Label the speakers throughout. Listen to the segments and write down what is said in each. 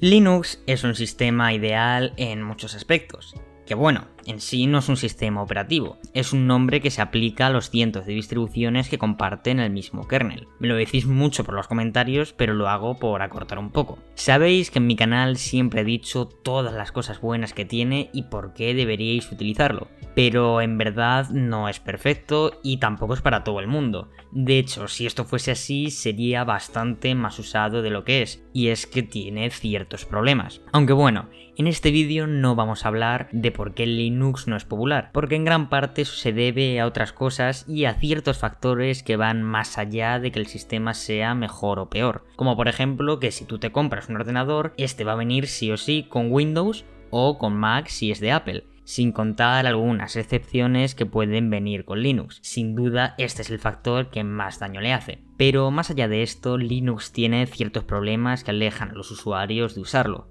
Speaker 1: Linux es un sistema ideal en muchos aspectos, que bueno, en sí no es un sistema operativo, es un nombre que se aplica a los cientos de distribuciones que comparten el mismo kernel. Me lo decís mucho por los comentarios, pero lo hago por acortar un poco. Sabéis que en mi canal siempre he dicho todas las cosas buenas que tiene y por qué deberíais utilizarlo, pero en verdad no es perfecto y tampoco es para todo el mundo. De hecho, si esto fuese así, sería bastante más usado de lo que es, y es que tiene ciertos problemas. Aunque bueno, en este vídeo no vamos a hablar de por qué Linux no es popular, porque en gran parte eso se debe a otras cosas y a ciertos factores que van más allá de que el sistema sea mejor o peor. Como por ejemplo que si tú te compras un ordenador, este va a venir sí o sí con Windows o con Mac si es de Apple, sin contar algunas excepciones que pueden venir con Linux. Sin duda, este es el factor que más daño le hace. Pero más allá de esto, Linux tiene ciertos problemas que alejan a los usuarios de usarlo.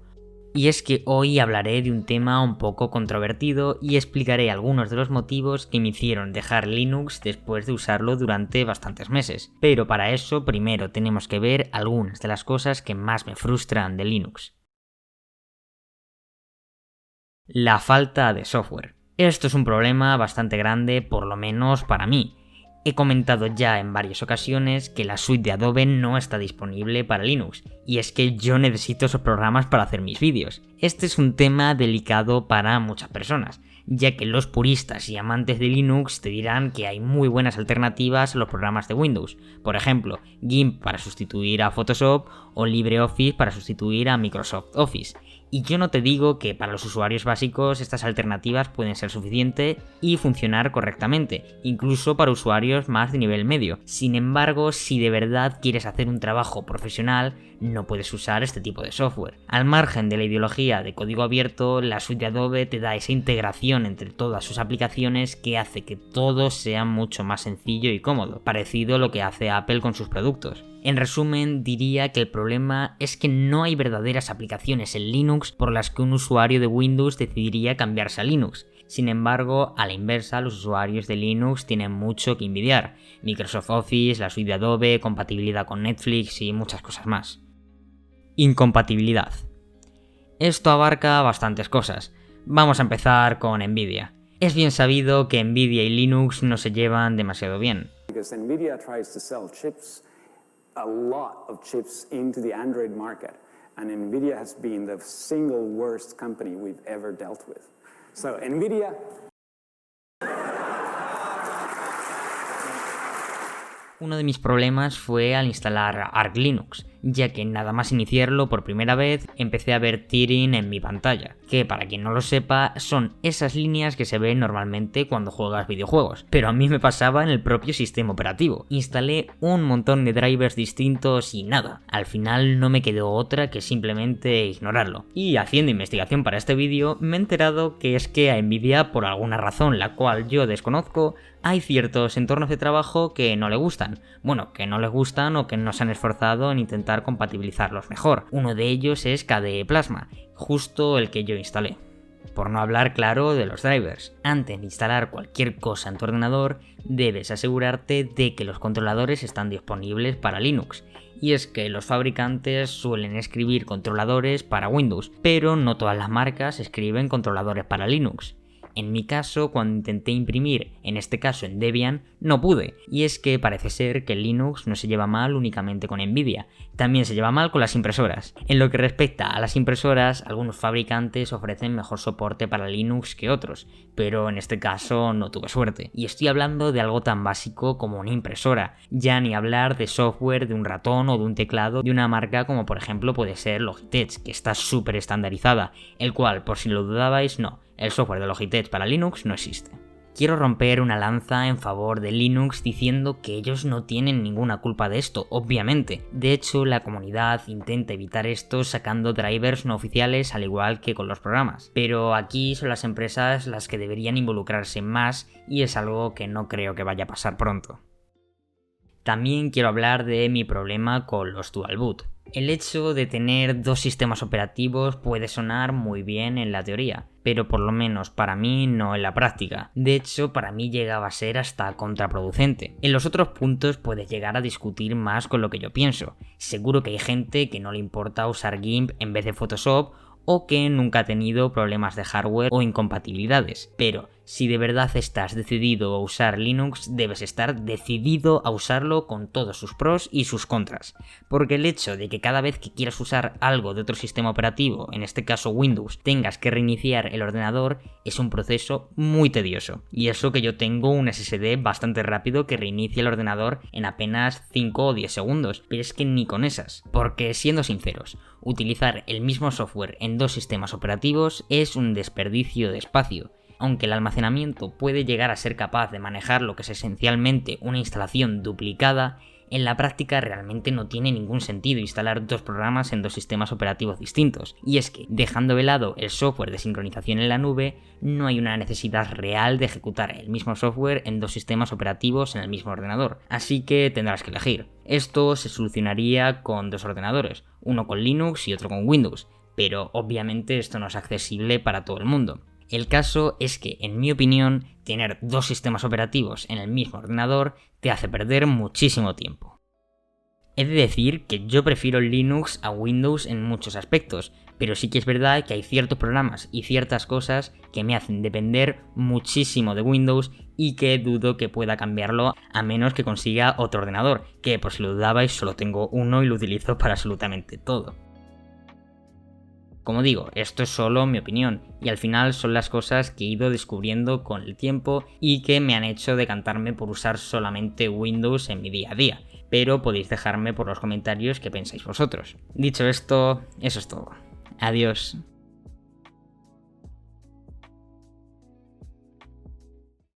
Speaker 1: Y es que hoy hablaré de un tema un poco controvertido y explicaré algunos de los motivos que me hicieron dejar Linux después de usarlo durante bastantes meses. Pero para eso primero tenemos que ver algunas de las cosas que más me frustran de Linux. La falta de software. Esto es un problema bastante grande, por lo menos para mí. He comentado ya en varias ocasiones que la suite de Adobe no está disponible para Linux, y es que yo necesito esos programas para hacer mis vídeos. Este es un tema delicado para muchas personas, ya que los puristas y amantes de Linux te dirán que hay muy buenas alternativas a los programas de Windows, por ejemplo, GIMP para sustituir a Photoshop o LibreOffice para sustituir a Microsoft Office. Y yo no te digo que para los usuarios básicos estas alternativas pueden ser suficientes y funcionar correctamente, incluso para usuarios más de nivel medio. Sin embargo, si de verdad quieres hacer un trabajo profesional, no puedes usar este tipo de software. Al margen de la ideología de código abierto, la suite de Adobe te da esa integración entre todas sus aplicaciones que hace que todo sea mucho más sencillo y cómodo, parecido a lo que hace Apple con sus productos. En resumen, diría que el problema es que no hay verdaderas aplicaciones en Linux por las que un usuario de Windows decidiría cambiarse a Linux. Sin embargo, a la inversa, los usuarios de Linux tienen mucho que envidiar. Microsoft Office, la suite de Adobe, compatibilidad con Netflix y muchas cosas más. Incompatibilidad. Esto abarca bastantes cosas. Vamos a empezar con Nvidia. Es bien sabido que Nvidia y Linux no se llevan demasiado bien.
Speaker 2: A lot of chips into the Android market, and Nvidia has been the single worst company we've ever dealt with. So Nvidia.
Speaker 1: Uno de mis problemas fue al instalar Arch Linux, ya que nada más iniciarlo por primera vez empecé a ver tearing en mi pantalla, que para quien no lo sepa son esas líneas que se ven normalmente cuando juegas videojuegos, pero a mí me pasaba en el propio sistema operativo. Instalé un montón de drivers distintos y nada, al final no me quedó otra que simplemente ignorarlo. Y haciendo investigación para este vídeo me he enterado que es que a Nvidia, por alguna razón la cual yo desconozco, hay ciertos entornos de trabajo que no le gustan. Bueno, que no les gustan o que no se han esforzado en intentar compatibilizarlos mejor. Uno de ellos es KDE Plasma, justo el que yo instalé. Por no hablar, claro, de los drivers. Antes de instalar cualquier cosa en tu ordenador, debes asegurarte de que los controladores están disponibles para Linux. Y es que los fabricantes suelen escribir controladores para Windows, pero no todas las marcas escriben controladores para Linux. En mi caso, cuando intenté imprimir, en este caso en Debian, no pude, y es que parece ser que Linux no se lleva mal únicamente con Nvidia, también se lleva mal con las impresoras. En lo que respecta a las impresoras, algunos fabricantes ofrecen mejor soporte para Linux que otros, pero en este caso no tuve suerte. Y estoy hablando de algo tan básico como una impresora, ya ni hablar de software, de un ratón o de un teclado de una marca como por ejemplo puede ser Logitech, que está súper estandarizada, el cual, por si lo dudabais, no. El software de Logitech para Linux no existe. Quiero romper una lanza en favor de Linux diciendo que ellos no tienen ninguna culpa de esto, obviamente. De hecho, la comunidad intenta evitar esto sacando drivers no oficiales al igual que con los programas. Pero aquí son las empresas las que deberían involucrarse más y es algo que no creo que vaya a pasar pronto. También quiero hablar de mi problema con los dual boot. El hecho de tener dos sistemas operativos puede sonar muy bien en la teoría, pero por lo menos para mí no en la práctica. De hecho, para mí llegaba a ser hasta contraproducente. En los otros puntos puedes llegar a discutir más con lo que yo pienso. Seguro que hay gente que no le importa usar GIMP en vez de Photoshop o que nunca ha tenido problemas de hardware o incompatibilidades, pero si de verdad estás decidido a usar Linux, debes estar decidido a usarlo con todos sus pros y sus contras, porque el hecho de que cada vez que quieras usar algo de otro sistema operativo, en este caso Windows, tengas que reiniciar el ordenador es un proceso muy tedioso, y eso que yo tengo un SSD bastante rápido que reinicia el ordenador en apenas 5 o 10 segundos, pero es que ni con esas, porque siendo sinceros, utilizar el mismo software en dos sistemas operativos es un desperdicio de espacio. Aunque el almacenamiento puede llegar a ser capaz de manejar lo que es esencialmente una instalación duplicada, en la práctica realmente no tiene ningún sentido instalar dos programas en dos sistemas operativos distintos, y es que, dejando de lado el software de sincronización en la nube, no hay una necesidad real de ejecutar el mismo software en dos sistemas operativos en el mismo ordenador, así que tendrás que elegir. Esto se solucionaría con dos ordenadores, uno con Linux y otro con Windows, pero obviamente esto no es accesible para todo el mundo. El caso es que, en mi opinión, tener dos sistemas operativos en el mismo ordenador te hace perder muchísimo tiempo. He de decir que yo prefiero Linux a Windows en muchos aspectos, pero sí que es verdad que hay ciertos programas y ciertas cosas que me hacen depender muchísimo de Windows y que dudo que pueda cambiarlo a menos que consiga otro ordenador, que por si lo dudabais solo tengo uno y lo utilizo para absolutamente todo. Como digo, esto es solo mi opinión y al final son las cosas que he ido descubriendo con el tiempo y que me han hecho decantarme por usar solamente Windows en mi día a día, pero podéis dejarme por los comentarios qué pensáis vosotros. Dicho esto, eso es todo. Adiós.